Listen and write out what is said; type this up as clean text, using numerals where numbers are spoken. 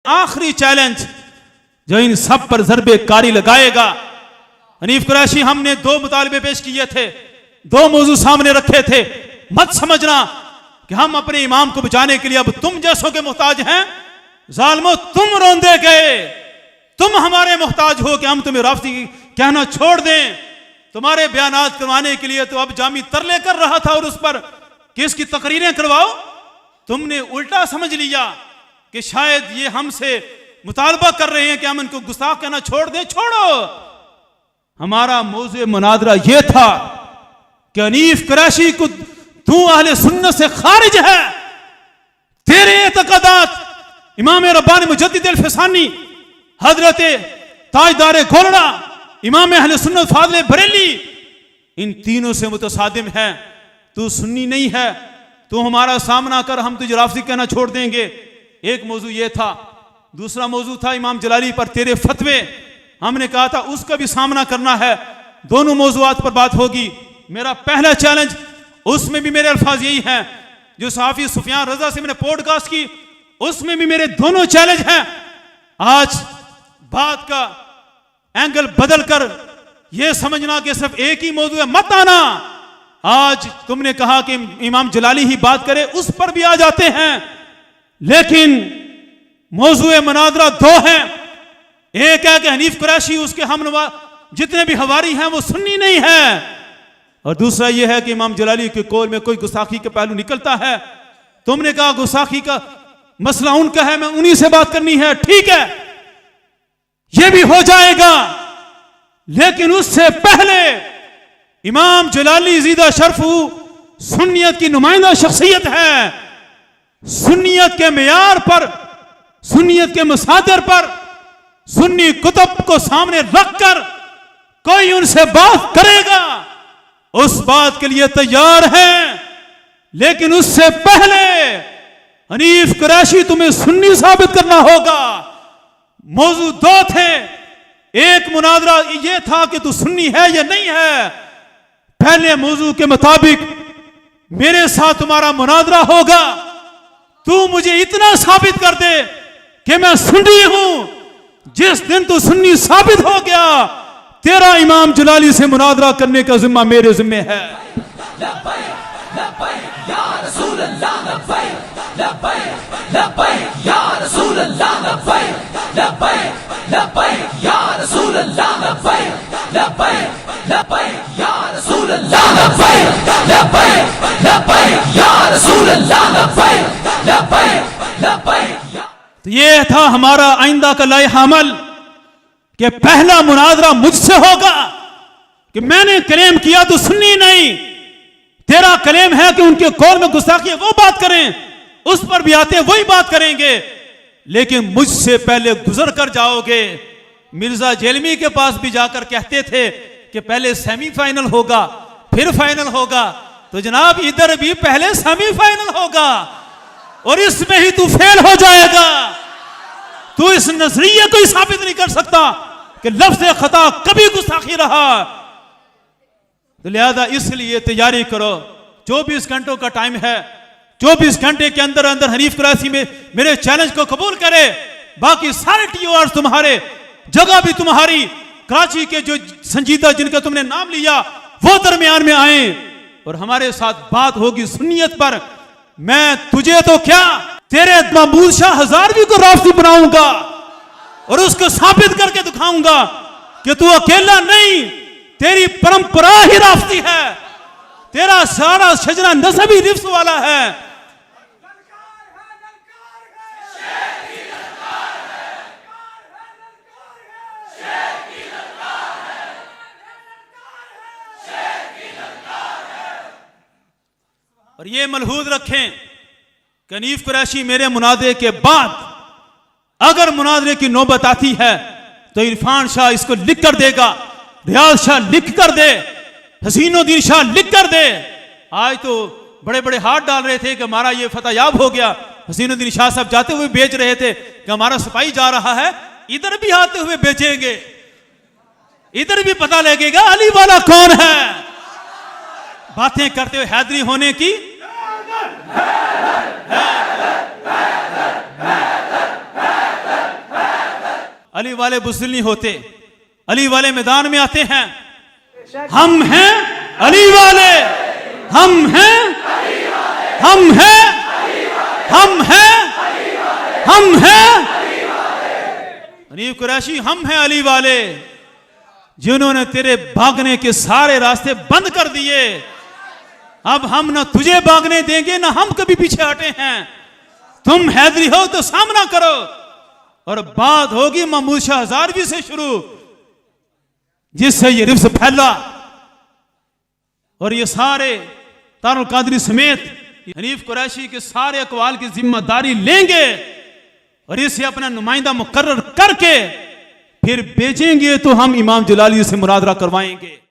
आखिरी चैलेंज जो इन सब पर ज़रबे कारी लगाएगा। हनीफ कुरैशी, हमने 2 मुतालबे पेश किए थे, 2 मौजू सामने रखे थे। मत समझना कि हम अपने इमाम को बचाने के लिए अब तुम जैसों के मोहताज हैं। जालिमों, तुम रोंदे गए, तुम हमारे मोहताज हो कि हम तुम्हें राफ़ज़ी कहना छोड़ दें। तुम्हारे बयानात करवाने के लिए तो अब जामी तरले कर रहा था और उस पर कि इसकी तकरीरें करवाओ। तुमने उल्टा समझ लिया कि शायद ये हमसे मुतालबा कर रहे हैं कि हम इनको गुस्ताख कहना छोड़ दें। छोड़ो, हमारा मौज़ू मुनादरा ये था कि हनीफ कुरैशी को तू अहले सुन्नत से खारिज है। तेरे एतक़ादात इमाम रब्बानी मुजद्दिद अल-फ़सानी, हजरत ताजदार गोलड़ा, इमाम अहले सुन्नत फाज़िल बरेली, इन तीनों से मुतसादिम है। तू सुन्नी नहीं है, तू हमारा सामना कर, हम तुझे राफ़ज़ी कहना छोड़ देंगे। एक मौजू ये था। दूसरा मौजू था इमाम जलाली पर तेरे फतवे। हमने कहा था उसका भी सामना करना है। दोनों मौजूआत पर बात होगी। मेरा पहला चैलेंज, उसमें भी मेरे अल्फाज यही हैं जो सहाफ़ी सुफियान रज़ा से मैंने पॉडकास्ट की, उसमें भी मेरे दोनों चैलेंज हैं। आज बात का एंगल बदल कर यह समझना कि सिर्फ एक ही मौजू है, मत आना। आज तुमने कहा कि इमाम जलाली ही बात करे, उस पर भी आ जाते हैं, लेकिन मौजू मुनादरा 2 हैं। एक है कि हनीफ कुरैशी, उसके हमनवा जितने भी हवारी हैं वो सुन्नी नहीं है, और दूसरा यह है कि इमाम जलाली के कौल में कोई गुस्ताखी का पहलू निकलता है। तुमने कहा गुस्ताखी का मसला उनका है, मैं उन्हीं से बात करनी है। ठीक है, यह भी हो जाएगा, लेकिन उससे पहले इमाम जलाली ज़ीदा शरफू सुन्नियत की नुमाइंदा शख्सियत है। सुन्नियत के मेयार पर, सुन्नियत के मसादर पर, सुन्नी कुतुब को सामने रखकर कोई उनसे बात करेगा, उस बात के लिए तैयार हैं। लेकिन उससे पहले हनीफ कुरैशी तुम्हें सुन्नी साबित करना होगा। मौजू 2 थे। एक मुनादरा यह था कि तू सुन्नी है या नहीं है। पहले मौजू के मुताबिक मेरे साथ तुम्हारा मुनादरा होगा। तू मुझे इतना साबित कर दे कि मैं सुन्नी हूं। जिस दिन तू सुन्नी साबित हो गया, तेरा इमाम जलाली से मुनादरा करने का जिम्मा मेरे जिम्मे है। तो ये था हमारा आइंदा का लाए हमल कि पहला मुनादरा मुझसे होगा कि मैंने क्लेम किया तो सुन्नी नहीं। तेरा क्लेम है कि उनके कौल में गुस्ताखी है, वो बात करें, उस पर भी आते वही बात करेंगे, लेकिन मुझसे पहले गुजर कर जाओगे। मिर्जा जेलमी के पास भी जाकर कहते थे कि पहले सेमीफाइनल होगा फिर फाइनल होगा, तो जनाब इधर भी पहले सेमीफाइनल होगा और इसमें ही तू फेल हो जाएगा। तू इस नजरिए को ही साबित नहीं कर सकता कि लफ्ज़ खता कभी गुस्ताखी रहा। तो लिहाजा इसलिए तैयारी करो। 24 घंटों का टाइम है। 24 घंटे के अंदर अंदर हनीफ कुरैशी में मेरे चैलेंज को कबूल करे। बाकी सारे TOR तुम्हारे, जगह भी तुम्हारी, कराची के जो संजीदा जिनका तुमने नाम लिया वो दरमियान में आए और हमारे साथ बात होगी सुन्नियत पर। मैं तुझे तो क्या, तेरे महमूद शाह हजारवी को राफ़ज़ी बनाऊंगा और उसको साबित करके दिखाऊंगा कि तू अकेला नहीं, तेरी परंपरा ही राफ़ज़ी है, तेरा सारा शजरा नसबी रिफ्स वाला है। और ये मलहूज रखें कि हनीफ कुरैशी मेरे मुनादरे के बाद अगर मुनादरे की नौबत आती है तो इरफान शाह इसको लिख कर देगा, रियाज शाह लिख कर दे, हसीनुद्दीन शाह लिख कर दे। आज तो बड़े बड़े हाथ डाल रहे थे कि हमारा ये फतह याब हो गया। हसीनुद्दीन शाह साहब जाते हुए बेच रहे थे कि हमारा सिपाही जा रहा है, इधर भी आते हुए बेचेंगे, इधर भी पता लगेगा अली वाला कौन है। बातें करते हुए हैदरी होने की अली वाले बुज़दिल नहीं होते, अली वाले मैदान में आते हैं। हम हैं अली वाले, हम हैं, हम हैं, हम हैं, हम हैं। हनीफ कुरैशी, हम हैं अली वाले, जिन्होंने तेरे भागने के सारे रास्ते बंद कर दिए। अब हम ना तुझे भागने देंगे, ना हम कभी पीछे हटे हैं। तुम हैदरी हो तो सामना करो। और बात होगी महमूद शाह हज़ारवी से शुरू, जिससे ये रिफ्स फैला, और ये सारे तारुल कादरी समेत हनीफ कुरैशी के सारे अकवाल की जिम्मेदारी लेंगे और इसे अपना नुमाइंदा मुकर्रर करके फिर भेजेंगे, तो हम इमाम जलाली से मुनाजरा करवाएंगे।